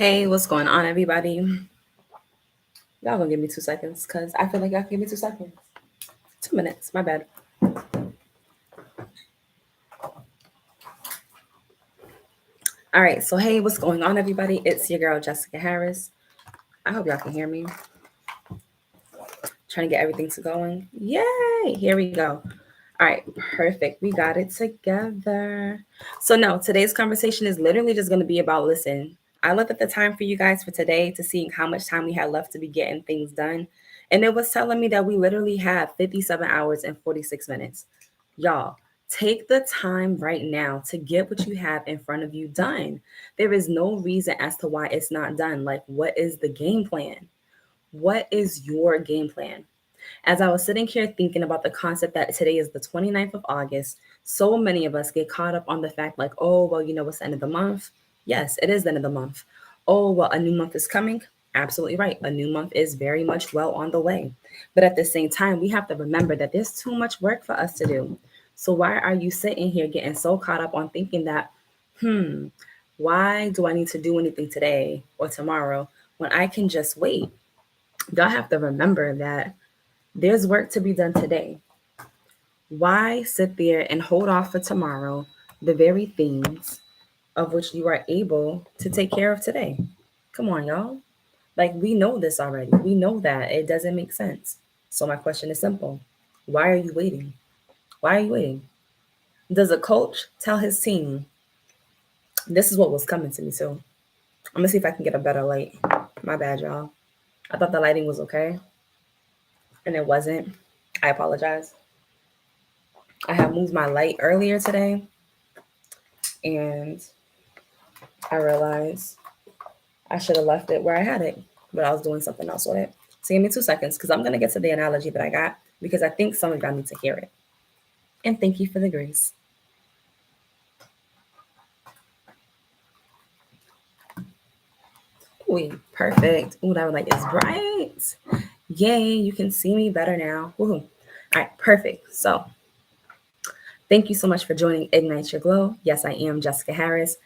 Hey, what's going on, everybody? Y'all gonna give me 2 seconds because I feel like y'all can give me 2 seconds. 2 minutes, my bad. All right, so hey, what's going on, everybody? It's your girl, Jessica Harris. I hope y'all can hear me. Trying to get everything to going. Yay! Here we go. All right, perfect. We got it together. So, no, today's conversation is literally just going to be about listen. I looked at the time for you guys for today to see how much time we had left to be getting things done. And it was telling me that we literally have 57 hours and 46 minutes. Y'all, take the time right now to get what you have in front of you done. There is no reason as to why it's not done. Like, what is the game plan? What is your game plan? As I was sitting here thinking about the concept that today is the 29th of August, so many of us get caught up on the fact, like, oh, well, it's the end of the month. Yes, it is the end of the month. Oh, well, a new month is coming. Absolutely right. A new month is very much well on the way. But at the same time, we have to remember that there's too much work for us to do. So why are you sitting here getting so caught up on thinking that, hmm, why do I need to do anything today or tomorrow when I can just wait? Y'all have to remember that there's work to be done today. Why sit there and hold off for tomorrow the very things of which you are able to take care of today? Come on, y'all. Like, we know this already. We know that it doesn't make sense. So, my question is simple: why are you waiting? Why are you waiting? Does a coach tell his team, this is what was coming to me too? I'm gonna see if I can get a better light. My bad, y'all. I thought the lighting was okay, and it wasn't. I apologize. I have moved my light earlier today, and I realized I should have left it where I had it, but I was doing something else with it. So give me 2 seconds because I'm going to get to the analogy that I got because I think some of y'all need to hear it. And thank you for the grace. Ooh, perfect. Ooh, that light is bright. Yay, you can see me better now. Woohoo. All right, perfect. So thank you so much for joining Ignite Your Glow. Yes, I am Jessica Harris.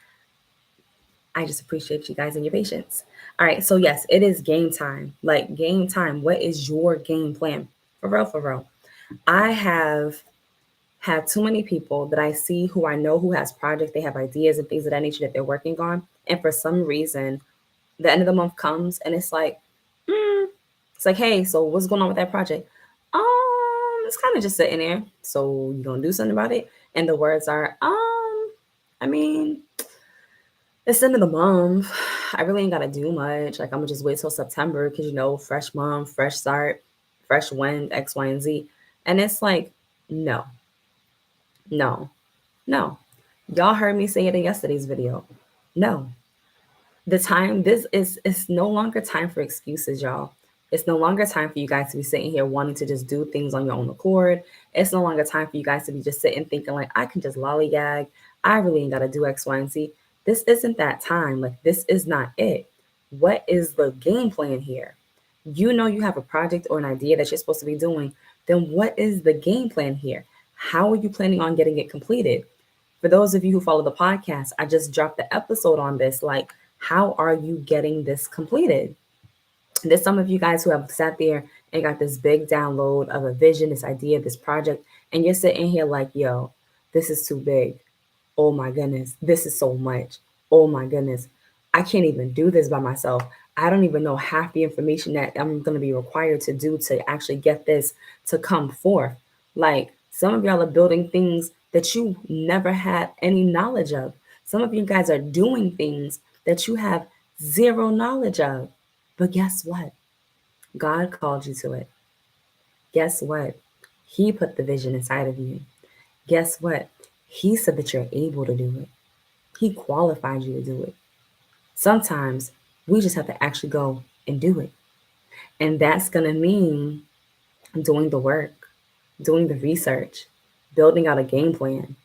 I just appreciate you guys and your patience. All right, so yes, it is game time. Like, game time. What is your game plan? For real, for real. I have had too many people that I see who I know who has projects, they have ideas and things of that nature that they're working on. And for some reason, the end of the month comes and it's like, hey, so what's going on with that project? It's kind of just sitting there. So you gonna do something about it? And the words are, I mean, it's the end of the month. I really ain't gotta do much. Like, I'm gonna just wait till September because fresh month, fresh start, fresh wind, X, Y, and Z. And it's like, no, no, no. Y'all heard me say it in yesterday's video. No. This is it's no longer time for excuses, y'all. It's no longer time for you guys to be sitting here wanting to just do things on your own accord. It's no longer time for you guys to be just sitting thinking like, I can just lollygag. I really ain't gotta do X, Y, and Z. This isn't that time. Like, this is not it. What is the game plan here? You have a project or an idea that you're supposed to be doing. Then what is the game plan here? How are you planning on getting it completed? For those of you who follow the podcast, I just dropped the episode on this. Like, how are you getting this completed? There's some of you guys who have sat there and got this big download of a vision, this idea, this project, and you're sitting here like, yo, this is too big. Oh my goodness, this is so much. Oh my goodness, I can't even do this by myself. I don't even know half the information that I'm going to be required to do to actually get this to come forth. Like, some of y'all are building things that you never had any knowledge of. Some of you guys are doing things that you have zero knowledge of. But guess what? God called you to it. Guess what? He put the vision inside of you. Guess what? He said that you're able to do it. He qualified you to do it. Sometimes we just have to actually go and do it. And that's going to mean doing the work, doing the research, building out a game plan.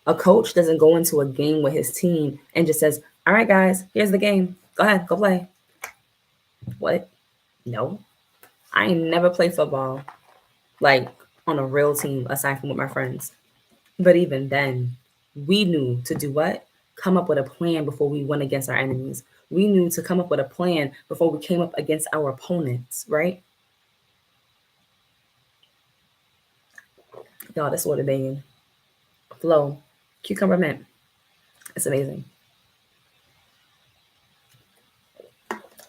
A coach doesn't go into a game with his team and just says, all right, guys, here's the game. Go ahead, go play. What? No. I ain't never played football, like, on a real team aside from with my friends. But even then, we knew to do what? come up with a plan before we went against our enemies. We knew to come up with a plan before we came up against our opponents, right? Y'all, that's what it is. Flow, cucumber mint. It's amazing.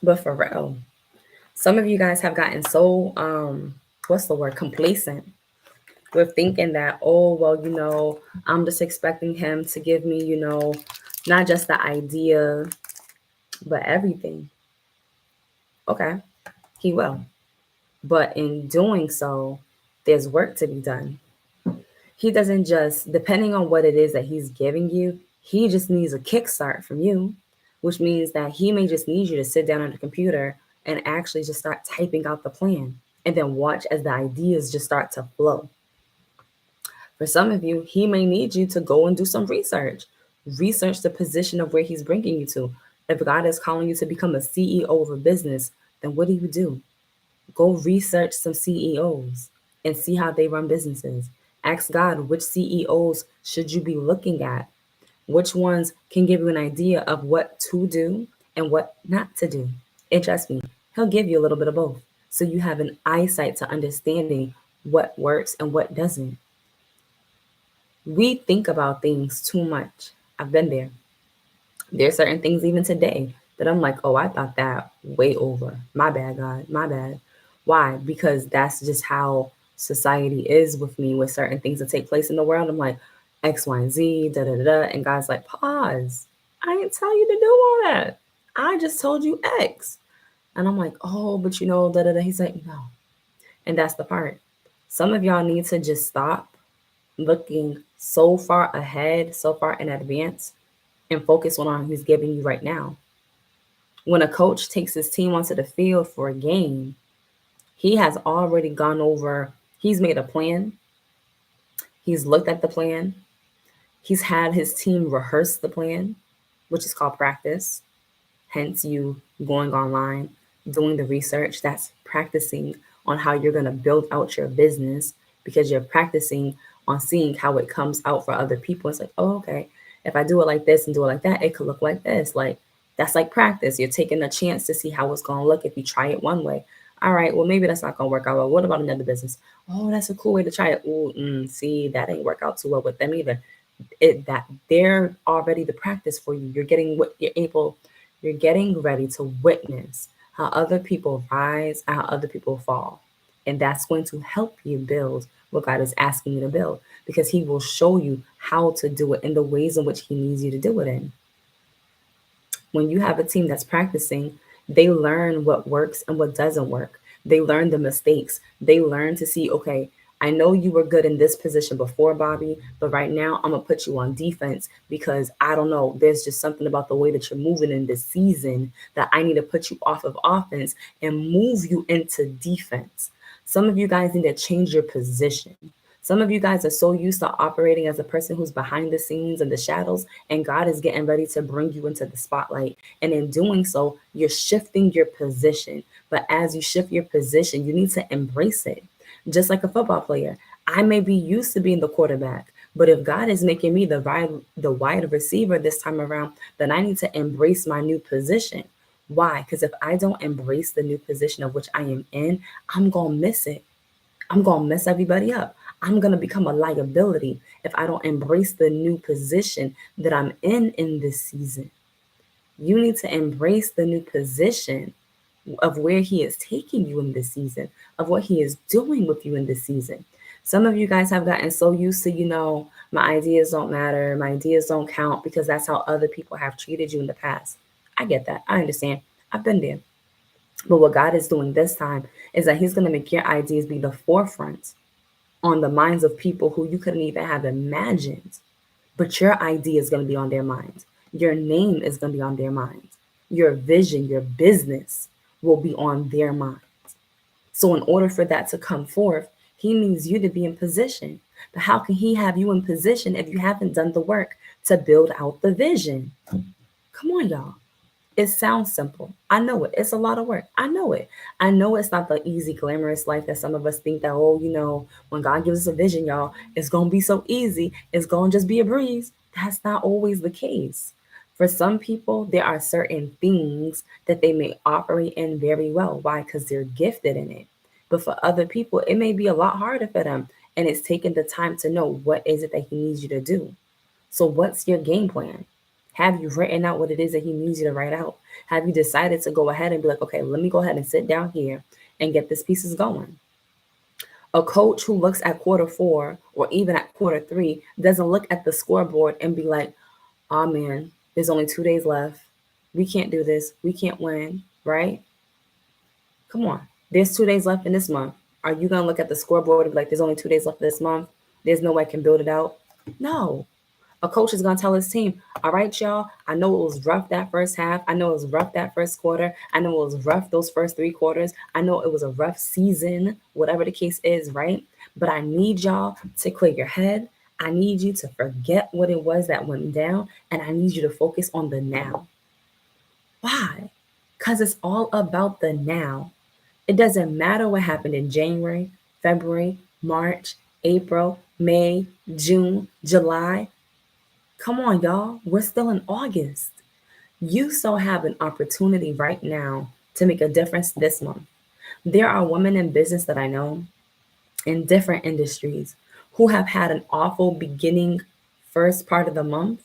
But for real, some of you guys have gotten so what's the word, complacent with thinking that, oh well, I'm just expecting him to give me, not just the idea but everything. Okay, he will, but in doing so, there's work to be done. He doesn't just, depending on what it is that he's giving you, he just needs a kickstart from you, which means that he may just need you to sit down on the computer and actually just start typing out the plan and then watch as the ideas just start to flow. For some of you, he may need you to go and do some research. Research the position of where he's bringing you to. If God is calling you to become a CEO of a business, then what do? Go research some CEOs and see how they run businesses. Ask God, which CEOs should you be looking at? Which ones can give you an idea of what to do and what not to do? And trust me, he'll give you a little bit of both. So you have an eyesight to understanding what works and what doesn't. We think about things too much. I've been there. There's certain things even today that I'm like, oh, I thought that way over. My bad, God. My bad. Why? Because that's just how society is with me with certain things that take place in the world. I'm like, X, Y, and Z, da da da da. And God's like, pause. I didn't tell you to do all that. I just told you X. And I'm like, oh, but da da da. He's like, no. And that's the part. Some of y'all need to just stop looking so far ahead, so far in advance, and focus on what he's giving you right now. When a coach takes his team onto the field for a game, he has already gone over, he's made a plan, he's looked at the plan, he's had his team rehearse the plan, which is called practice. Hence, you going online, doing the research, that's practicing on how you're going to build out your business, because you're practicing on seeing how it comes out for other people. It's like, oh, okay, if I do it like this and do it like that, it could look like this. Like, that's like practice. You're taking a chance to see how it's going to look if you try it one way. All right, well, maybe that's not going to work out well. What about another business? Oh, that's a cool way to try it. Ooh, see, that ain't work out too well with them either. That they're already the practice for you. You're getting what you're getting ready to witness how other people rise and how other people fall. And that's going to help you build what God is asking you to build, because he will show you how to do it in the ways in which he needs you to do it in. When you have a team that's practicing, they learn what works and what doesn't work. They learn the mistakes. They learn to see, okay, I know you were good in this position before, Bobby, but right now I'm going to put you on defense because I don't know, there's just something about the way that you're moving in this season that I need to put you off of offense and move you into defense. Some of you guys need to change your position. Some of you guys are so used to operating as a person who's behind the scenes and the shadows, and God is getting ready to bring you into the spotlight. And in doing so, you're shifting your position. But as you shift your position, you need to embrace it. Just like a football player, I may be used to being the quarterback, but if God is making me the wide receiver this time around, then I need to embrace my new position. Why? Because if I don't embrace the new position of which I am in, I'm going to miss it. I'm going to mess everybody up. I'm going to become a liability if I don't embrace the new position that I'm in this season. You need to embrace the new position of where he is taking you in this season, of what he is doing with you in this season. Some of you guys have gotten so used to, my ideas don't matter, my ideas don't count, because that's how other people have treated you in the past. I get that. I understand. I've been there. But what God is doing this time is that he's going to make your ideas be the forefront on the minds of people who you couldn't even have imagined. But your idea is going to be on their minds. Your name is going to be on their minds. Your vision, your business will be on their minds. So in order for that to come forth, he needs you to be in position. But how can he have you in position if you haven't done the work to build out the vision? Come on, y'all. It sounds simple. I know it. It's a lot of work. I know it. I know it's not the easy, glamorous life that some of us think that, when God gives us a vision, y'all, it's going to be so easy. It's going to just be a breeze. That's not always the case. For some people, there are certain things that they may operate in very well. Why? Because they're gifted in it. But for other people, it may be a lot harder for them. And it's taking the time to know what is it that he needs you to do. So, what's your game plan? Have you written out what it is that he needs you to write out? Have you decided to go ahead and be like, okay, let me go ahead and sit down here and get this pieces going? A coach who looks at quarter four or even at quarter three doesn't look at the scoreboard and be like, oh man, there's only 2 days left. We can't do this. We can't win, right? Come on. There's 2 days left in this month. Are you going to look at the scoreboard and be like, there's only 2 days left this month? There's no way I can build it out? No. A coach is going to tell his team, all right, y'all, I know it was rough that first half. I know it was rough that first quarter. I know it was rough those first 3 quarters. I know it was a rough season, whatever the case is, right? But I need y'all to clear your head. I need you to forget what it was that went down, and I need you to focus on the now. Why? Because it's all about the now. It doesn't matter what happened in January, February, March, April, May, June, July. Come on, y'all. We're still in August. You still have an opportunity right now to make a difference this month. There are women in business that I know in different industries who have had an awful beginning first part of the month,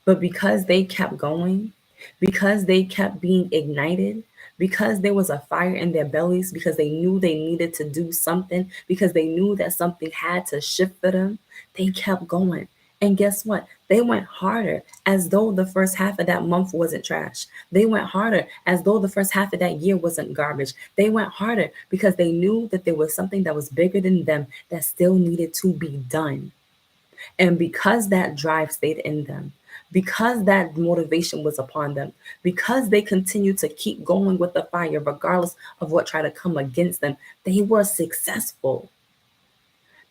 but because they kept going, because they kept being ignited, because there was a fire in their bellies, because they knew they needed to do something, because they knew that something had to shift for them, they kept going. And guess what? They went harder as though the first half of that month wasn't trash. They went harder as though the first half of that year wasn't garbage. They went harder because they knew that there was something that was bigger than them that still needed to be done. And because that drive stayed in them, because that motivation was upon them, because they continued to keep going with the fire, regardless of what tried to come against them, they were successful.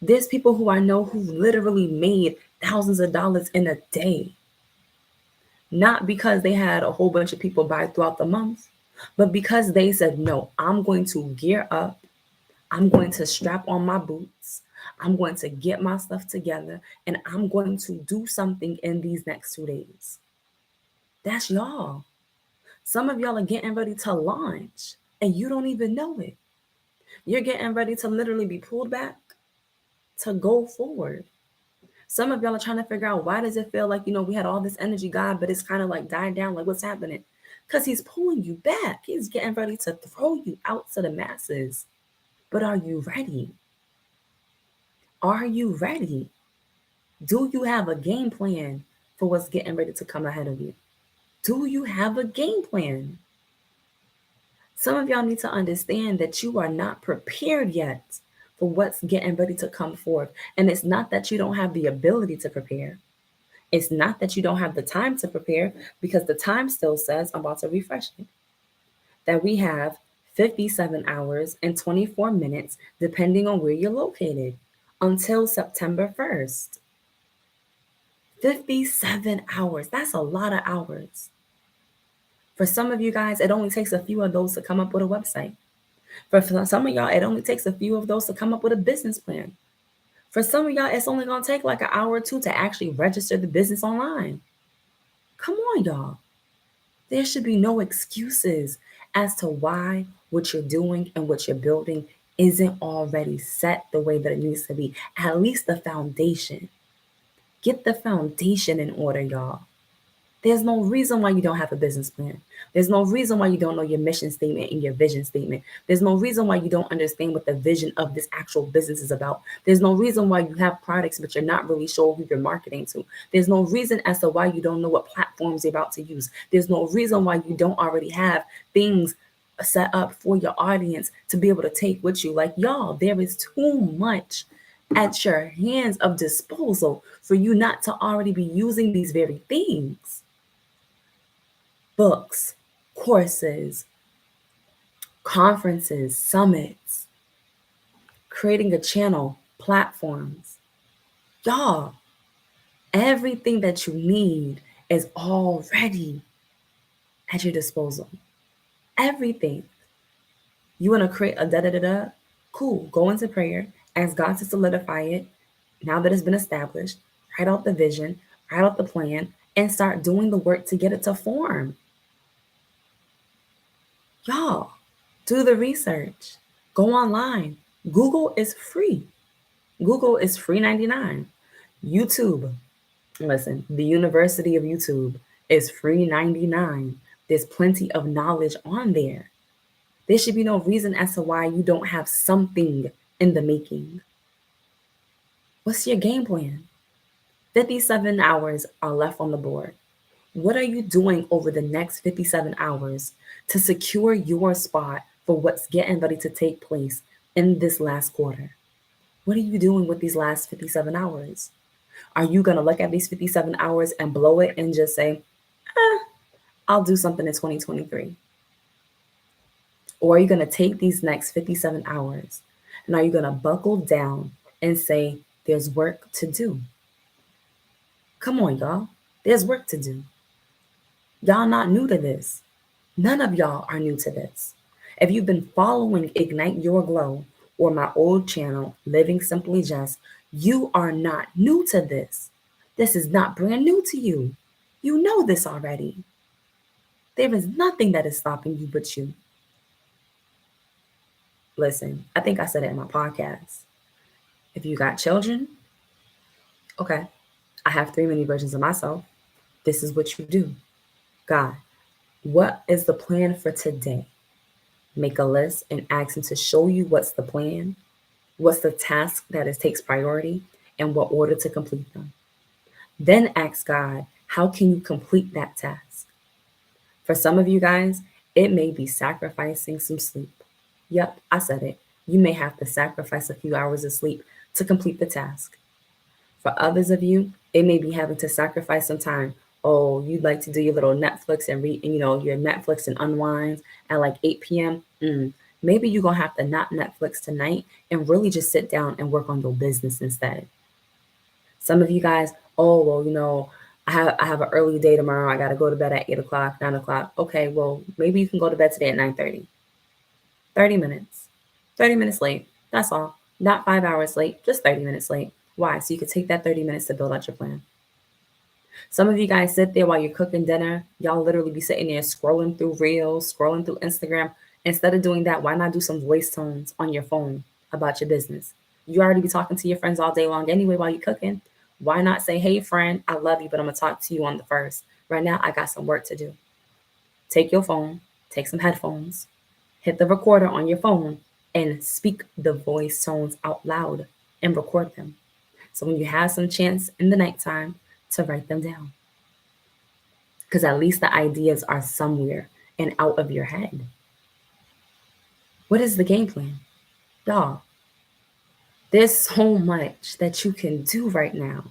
There's people who I know who literally made thousands of dollars in a day. Not because they had a whole bunch of people buy throughout the month, but because they said, no, I'm going to gear up. I'm going to strap on my boots. I'm going to get my stuff together and I'm going to do something in these next 2 days. That's y'all. Some of y'all are getting ready to launch and you don't even know it. You're getting ready to literally be pulled back to go forward. Some of y'all are trying to figure out, why does it feel like, we had all this energy, God, but it's kind of like died down. Like, what's happening? Because he's pulling you back. He's getting ready to throw you out to the masses. But are you ready? Are you ready? Do you have a game plan for what's getting ready to come ahead of you? Do you have a game plan? Some of y'all need to understand that you are not prepared yet for what's getting ready to come forth. And it's not that you don't have the ability to prepare. It's not that you don't have the time to prepare, because the time still says, I'm about to refresh it, that we have 57 hours and 24 minutes, depending on where you're located, until September 1st. 57 hours. That's a lot of hours. For some of you guys, it only takes a few of those to come up with a website. For some of y'all, it only takes a few of those to come up with a business plan. For some of y'all, it's only going to take like an hour or two to actually register the business online. Come on, y'all. There should be no excuses as to why what you're doing and what you're building isn't already set the way that it needs to be. At least the foundation. Get the foundation in order, y'all. There's no reason why you don't have a business plan. There's no reason why you don't know your mission statement and your vision statement. There's no reason why you don't understand what the vision of this actual business is about. There's no reason why you have products, but you're not really sure who you're marketing to. There's no reason as to why you don't know what platforms you're about to use. There's no reason why you don't already have things set up for your audience to be able to take with you. Like, y'all, there is too much at your hands of disposal for you not to already be using these very things. Books, courses, conferences, summits, creating a channel, platforms. Y'all, everything that you need is already at your disposal. Everything. You want to create a da-da-da-da? Cool. Go into prayer. Ask God to solidify it. Now that it's been established, write out the vision, write out the plan, and start doing the work to get it to form. Y'all, do the research. Go online. Google is free. Google is free 99. YouTube, listen, the University of YouTube is free 99. There's plenty of knowledge on there. There should be no reason as to why you don't have something in the making. What's your game plan? 57 hours are left on the board. What are you doing over the next 57 hours to secure your spot for what's getting ready to take place in this last quarter? What are you doing with these last 57 hours? Are you going to look at these 57 hours and blow it and just say, I'll do something in 2023? Or are you going to take these next 57 hours and are you going to buckle down and say, there's work to do? Come on, y'all. There's work to do. Y'all not new to this. None of y'all are new to this. If you've been following Ignite Your Glow or my old channel, Living Simply Just, you are not new to this. This is not brand new to you. You know this already. There is nothing that is stopping you but you. Listen, I think I said it in my podcast. If you got children, okay, I have 3 mini versions of myself. This is what you do. God, what is the plan for today? Make a list and ask him to show you what's the plan, what's the task that takes priority, and what order to complete them. Then ask God, how can you complete that task? For some of you guys, it may be sacrificing some sleep. Yep, I said it. You may have to sacrifice a few hours of sleep to complete the task. For others of you, it may be having to sacrifice some time. Oh, you'd like to do your little Netflix and read, your Netflix and unwinds at like 8 p.m. Maybe you're going to have to not Netflix tonight and really just sit down and work on your business instead. Some of you guys, oh, well, I have an early day tomorrow. I got to go to bed at 8 o'clock, 9 o'clock. Okay, well, maybe you can go to bed today at 9:30. 30 minutes. 30 minutes late. That's all. Not 5 hours late, just 30 minutes late. Why? So you could take that 30 minutes to build out your plan. Some of you guys sit there while you're cooking dinner. Y'all literally be sitting there scrolling through Reels, scrolling through Instagram. Instead of doing that, why not do some voice tones on your phone about your business? You already be talking to your friends all day long anyway while you're cooking. Why not say, hey, friend, I love you, but I'm going to talk to you on the first. Right now, I got some work to do. Take your phone, take some headphones, hit the recorder on your phone, and speak the voice tones out loud and record them. So when you have some chance in the nighttime to write them down. Because at least the ideas are somewhere and out of your head. What is the game plan? Y'all, there's so much that you can do right now.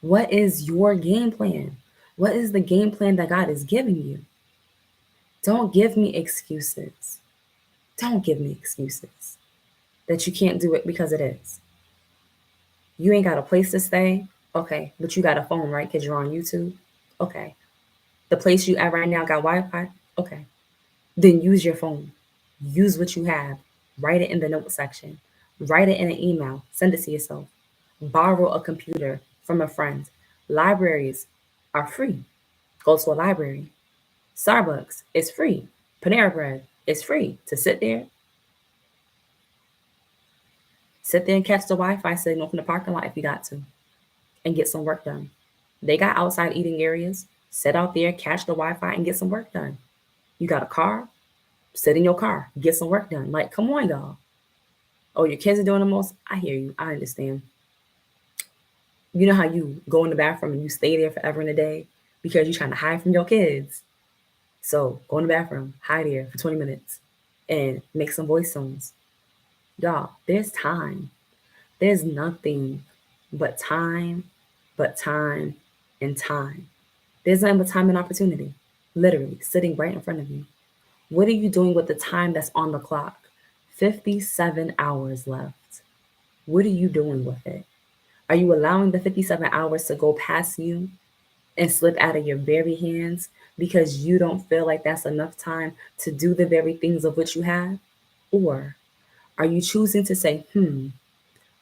What is your game plan? What is the game plan that God is giving you? Don't give me excuses. Don't give me excuses that you can't do it because it is. You ain't got a place to stay. Okay, but you got a phone, right? Because you're on YouTube. Okay. The place you at right now got Wi-Fi. Okay. Then use your phone. Use what you have. Write it in the note section. Write it in an email. Send it to yourself. Borrow a computer from a friend. Libraries are free. Go to a library. Starbucks is free. Panera Bread is free to sit there. Sit there and catch the Wi-Fi signal from the parking lot if you got to and get some work done. They got outside eating areas. Sit out there, catch the Wi-Fi and get some work done. You got a car? Sit in your car, get some work done. Like, come on, y'all. Oh, your kids are doing the most? I hear you. I understand. You know how you go in the bathroom and you stay there forever in a day because you're trying to hide from your kids. So go in the bathroom, hide there for 20 minutes and make some voice tones. Y'all, there's time. There's nothing but time, and time. There's nothing but time and opportunity, literally sitting right in front of you. What are you doing with the time that's on the clock? 57 hours left. What are you doing with it? Are you allowing the 57 hours to go past you and slip out of your very hands because you don't feel like that's enough time to do the very things of which you have? Or are you choosing to say,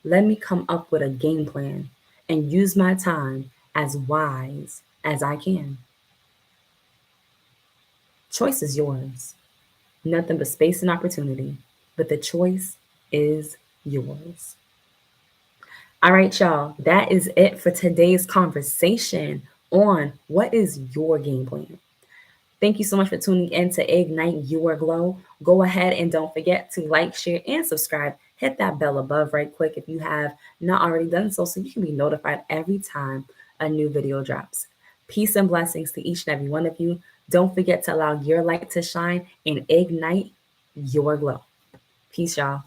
let me come up with a game plan and use my time as wise as I can. Choice is yours. Nothing but space and opportunity, but the choice is yours. All right, y'all, that is it for today's conversation on what is your game plan. Thank you so much for tuning in to Ignite Your Glow. Go ahead and don't forget to like, share, and subscribe. Hit that bell above right quick if you have not already done so you can be notified every time a new video drops. Peace and blessings to each and every one of you. Don't forget to allow your light to shine and ignite your glow. Peace, y'all.